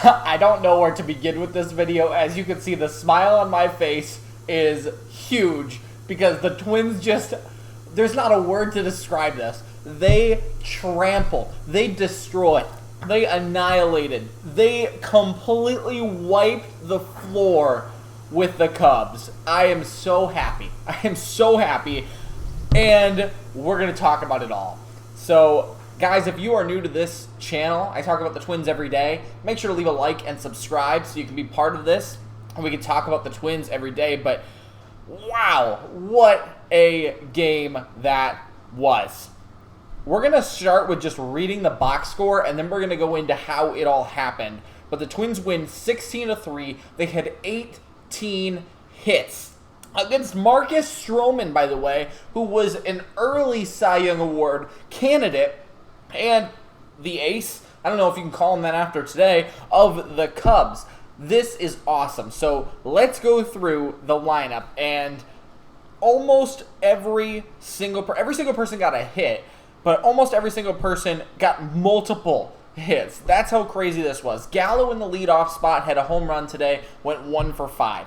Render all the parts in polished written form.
I don't know where to begin with this video. As you can see, the smile on my face is huge because the Twins just, there's not a word to describe this. They trampled, they destroyed, they annihilated, they completely wiped the floor with the Cubs. I am so happy. I am so happy. And we're going to talk about it all. So, guys, if you are new to this channel, I talk about the Twins every day. Make sure to leave a like and subscribe so you can be part of this. And we can talk about the Twins every day. But, wow, what a game that was. We're going to start with just reading the box score, and then we're going to go into how it all happened. But the Twins win 16-3. They had 18 hits against Marcus Stroman, by the way, who was an early Cy Young Award candidate and the ace, I don't know if you can call him that after today, of the Cubs. This is awesome. So let's go through the lineup, and almost every single person got a hit, but almost every single person got multiple hits. That's how crazy this was. Gallo in the leadoff spot had a home run today, went 1 for 5.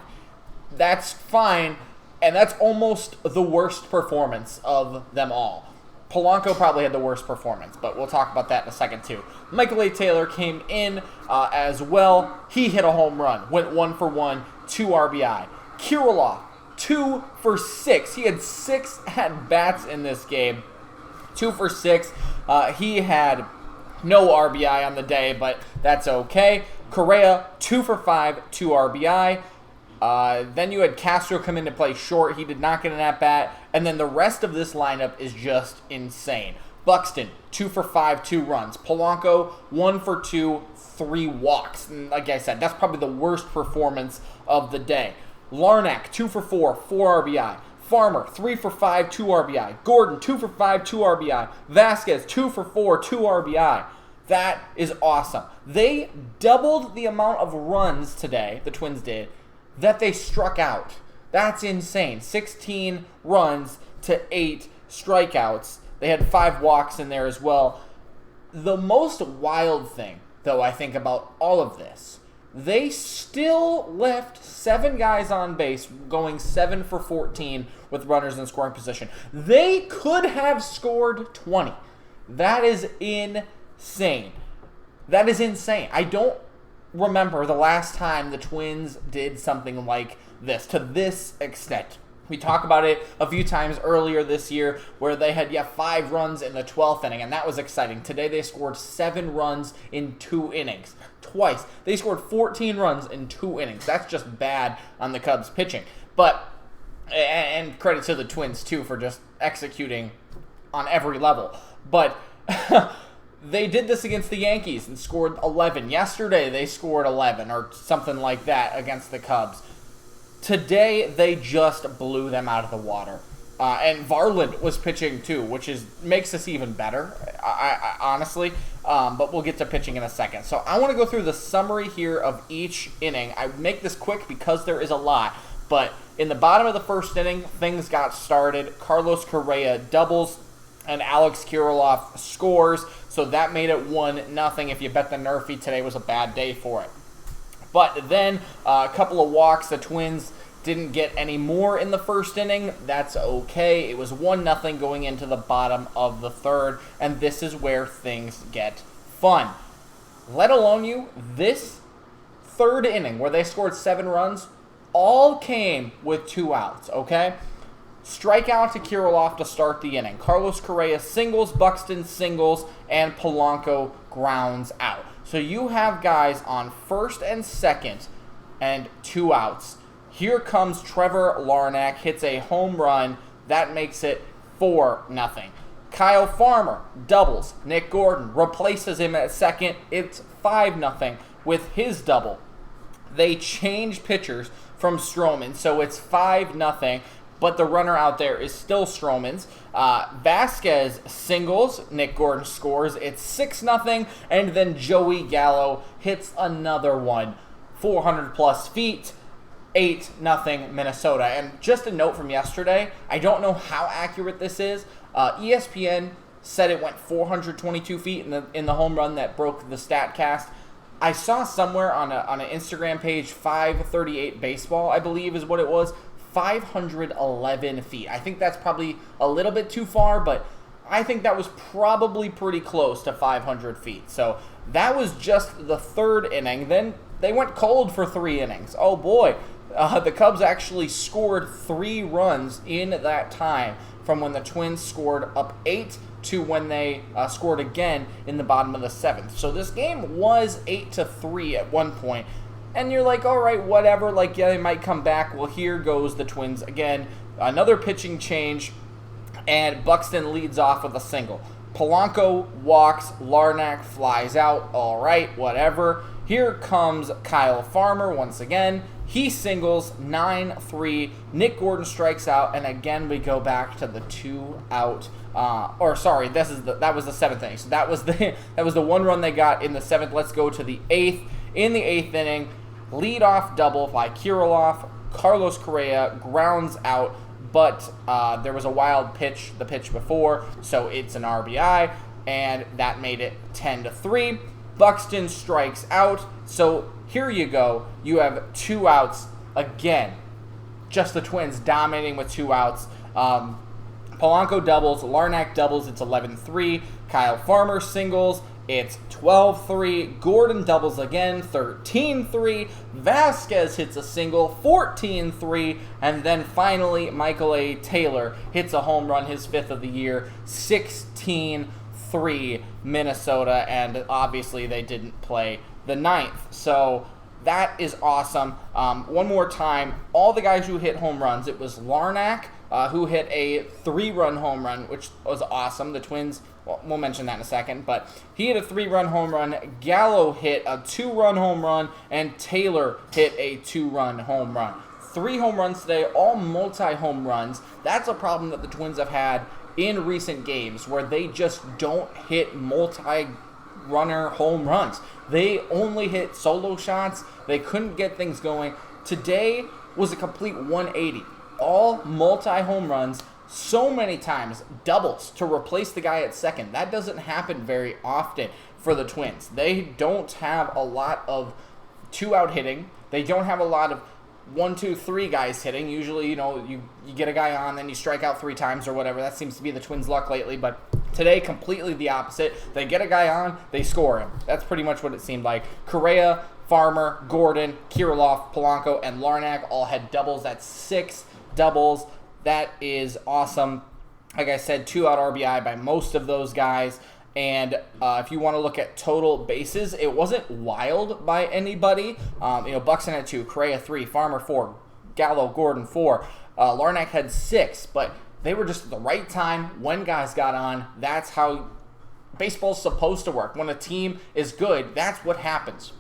That's fine, and that's almost the worst performance of them all. Polanco probably had the worst performance, but we'll talk about that in a second too. Michael A. Taylor came in as well. He hit a home run, went 1 for 1, 2 RBI. Kirilloff, 2 for 6. He had 6 at-bats in this game, 2 for 6. He had no RBI on the day, but that's okay. Correa, 2 for 5, 2 RBI. Then you had Castro come in to play short. He did not get an at-bat. And then the rest of this lineup is just insane. Buxton, 2 for 5, 2 runs. Polanco, 1 for 2, 3 walks. And like I said, that's probably the worst performance of the day. Larnach, 2 for 4, 4 RBI. Farmer, 3 for 5, 2 RBI. Gordon, 2 for 5, 2 RBI. Vasquez, 2 for 4, 2 RBI. That is awesome. They doubled the amount of runs today, the Twins did, that they struck out. That's insane. 16 runs to 8 strikeouts. They had 5 walks in there as well. The most wild thing, though, I think about all of this, they still left 7 guys on base, going 7 for 14 with runners in scoring position. They could have scored 20. That is insane. That is insane. I don't remember the last time the Twins did something like this, to this extent. We talked about it a few times earlier this year where they had 5 runs in the 12th inning, and that was exciting. Today they scored 7 runs in 2 innings. Twice. They scored 14 runs in 2 innings. That's just bad on the Cubs pitching. But, and credit to the Twins too for just executing on every level. But they did this against the Yankees and scored 11. Yesterday they scored 11 or something like that against the Cubs. Today they just blew them out of the water. And Varland was pitching too, which makes this even better, I honestly. But we'll get to pitching in a second. So I want to go through the summary here of each inning. I make this quick because there is a lot. But in the bottom of the first inning, things got started. Carlos Correa doubles and Alex Kirilloff scores. So that made it 1-0. If you bet the Nerfy, today was a bad day for it. But then a couple of walks. The Twins didn't get any more in the first inning. That's okay. It was 1-0 going into the bottom of the third. And this is where things get fun. Let alone this third inning where they scored 7 runs, all came with 2 outs, okay? Strikeout to Kirilloff to start the inning. Carlos Correa singles, Buxton singles, and Polanco grounds out. So you have guys on first and second and 2 outs. Here comes Trevor Larnach, hits a home run. That makes it 4-0. Kyle Farmer doubles. Nick Gordon replaces him at second. It's 5-0 with his double. They change pitchers from Stroman, so it's 5-0. But the runner out there is still Stroman's. Vasquez singles. Nick Gordon scores. It's 6-0. And then Joey Gallo hits another one. 400-plus feet. 8-0 Minnesota. And just a note from yesterday, I don't know how accurate this is. ESPN said it went 422 feet in the home run that broke the StatCast. I saw somewhere on an Instagram page, 538 baseball, I believe is what it was, 511 feet. I think that's probably a little bit too far, but I think that was probably pretty close to 500 feet. So that was just the third inning. Then they went cold for 3 innings. Oh boy, the Cubs actually scored 3 runs in that time, from when the Twins scored up 8 to when they scored again in the bottom of the 7th. So this game was 8-3 at one point. And you're like, all right, whatever, like, yeah, they might come back. Well, here goes the Twins again. Another pitching change, and Buxton leads off with a single. Polanco walks, Larnach flies out. All right, whatever. Here comes Kyle Farmer once again. He singles, 9-3. Nick Gordon strikes out, and again we go back to the 2-out. That was the 7th inning. So that was the 1 run they got in the 7th. Let's go to the 8th. In the 8th inning, leadoff double by Kirilloff. Carlos Correa grounds out, but there was a wild pitch the pitch before, so it's an RBI, and that made it 10-3. Buxton strikes out, so here you go. You have 2 outs again. Just the Twins dominating with 2 outs. Polanco doubles, Larnach doubles, it's 11-3. Kyle Farmer singles, it's 12-3. Gordon doubles again, 13-3. Vasquez hits a single, 14-3. And then finally, Michael A. Taylor hits a home run, his 5th of the year, 16-3 Minnesota. And obviously they didn't play the 9th. So that is awesome. One more time, all the guys who hit home runs, it was Larnach who hit a 3-run home run, which was awesome. The Twins, we'll mention that in a second, but he hit a 3-run home run. Gallo hit a 2-run home run, and Taylor hit a 2-run home run. 3 home runs today, all multi-home runs. That's a problem that the Twins have had in recent games, where they just don't hit multi-runner home runs. They only hit solo shots. They couldn't get things going. Today was a complete 180. All multi-home runs, so many times doubles to replace the guy at second. That doesn't happen very often for the Twins. They don't have a lot of 2-out hitting. They don't have a lot of 1, 2, 3 guys hitting. Usually, you get a guy on, then you strike out 3 times or whatever. That seems to be the Twins' luck lately, but today, completely the opposite. They get a guy on, they score him. That's pretty much what it seemed like. Correa, Farmer, Gordon, Kirilloff, Polanco, and Larnach all had doubles. That's 6 doubles. That is awesome. Like I said, 2-out RBI by most of those guys. And if you want to look at total bases, it wasn't wild by anybody. Buxton had 2, Correa 3, Farmer 4, Gallo, Gordon 4. Larnach had 6, but they were just at the right time when guys got on. That's how baseball's supposed to work. When a team is good, that's what happens.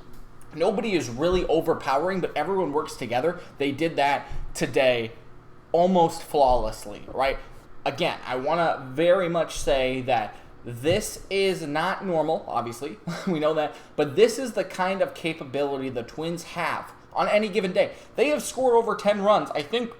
Nobody is really overpowering, but everyone works together. They did that today almost flawlessly, right? Again, I want to very much say that this is not normal, obviously. We know that. But this is the kind of capability the Twins have on any given day. They have scored over 10 runs, I think,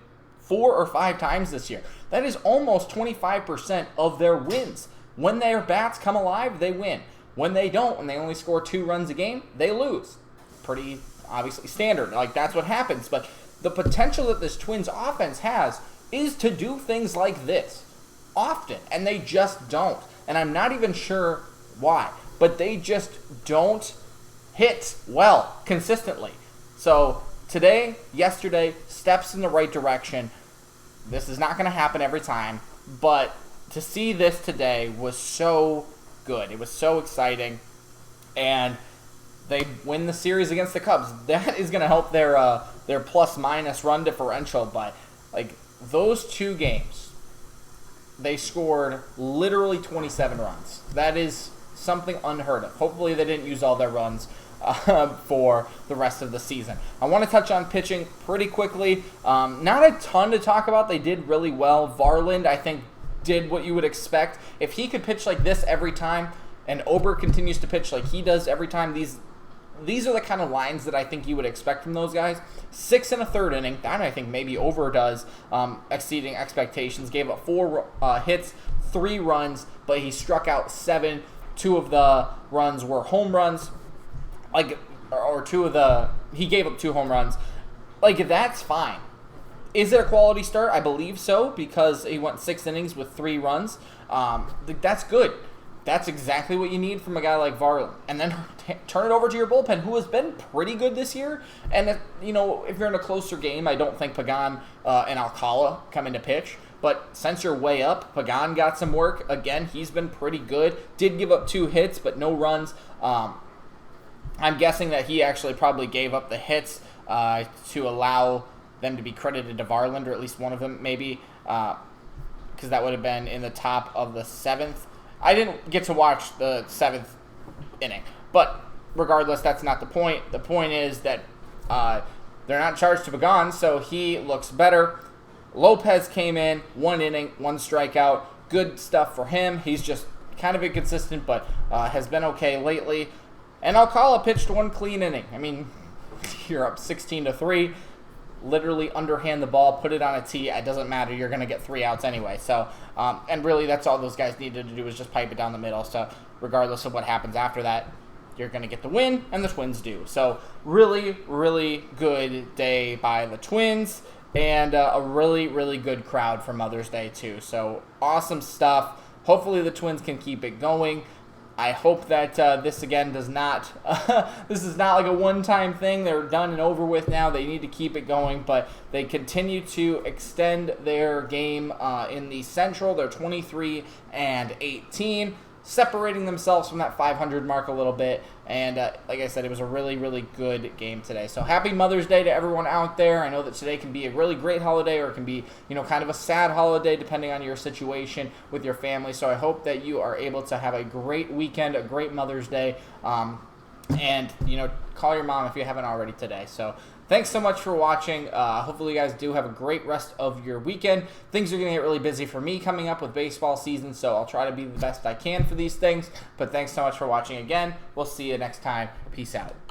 4 or 5 times this year. That is almost 25% of their wins. When their bats come alive, they win. When they don't, when they only score 2 runs a game, they lose. Pretty obviously standard. Like, that's what happens. But the potential that this Twins offense has is to do things like this often, and they just don't. And I'm not even sure why, but they just don't hit well consistently. So today, yesterday, steps in the right direction. This is not going to happen every time, but to see this today was so good. It was so exciting, and they win the series against the Cubs. That is going to help their plus-minus run differential, but like those 2 games, they scored literally 27 runs. That is something unheard of. Hopefully they didn't use all their runs for the rest of the season. I want to touch on pitching pretty quickly. Not a ton to talk about. They did really well. Varland, I think, did what you would expect. If he could pitch like this every time, and Ober continues to pitch like he does every time, these are the kind of lines that I think you would expect from those guys. 6 1/3 inning. That I think maybe Over does, exceeding expectations. Gave up 4 hits, 3 runs, but he struck out 7. 2 of the runs were home runs. Like, or he gave up 2 home runs. Like, that's fine. Is it a quality start? I believe so, because he went 6 innings with 3 runs. That's good. That's exactly what you need from a guy like Varland. And then turn it over to your bullpen, who has been pretty good this year. And, if you're in a closer game, I don't think Pagan and Alcala come into pitch. But since you're way up, Pagan got some work. Again, he's been pretty good. Did give up 2 hits, but no runs. I'm guessing that he actually probably gave up the hits to allow them to be credited to Varland, or at least one of them maybe, because that would have been in the top of the 7th. I didn't get to watch the 7th inning, but regardless, that's not the point. The point is that they're not charged to Pagan, so he looks better. Lopez came in, 1 inning, 1 strikeout. Good stuff for him. He's just kind of inconsistent, but has been okay lately. And Alcala pitched 1 clean inning. I mean, you're up 16-3. Literally underhand the ball, put it on a tee. It doesn't matter. You're going to get 3 outs anyway. So, and really, that's all those guys needed to do was just pipe it down the middle. So, regardless of what happens after that, you're going to get the win, and the Twins do. So, really, really good day by the Twins, and a really, really good crowd for Mother's Day too. So, awesome stuff. Hopefully, the Twins can keep it going. I hope that this again does not, this is not like a one-time thing. They're done and over with now. They need to keep it going, but they continue to extend their game in the Central. They're 23-18, separating themselves from that 500 mark a little bit. And like I said, it was a really, really good game today. So happy Mother's Day to everyone out there. I know that today can be a really great holiday, or it can be, kind of a sad holiday depending on your situation with your family. So I hope that you are able to have a great weekend, a great Mother's Day, and, call your mom if you haven't already today. So thanks so much for watching. Hopefully you guys do have a great rest of your weekend. Things are going to get really busy for me coming up with baseball season, so I'll try to be the best I can for these things. But thanks so much for watching again. We'll see you next time. Peace out.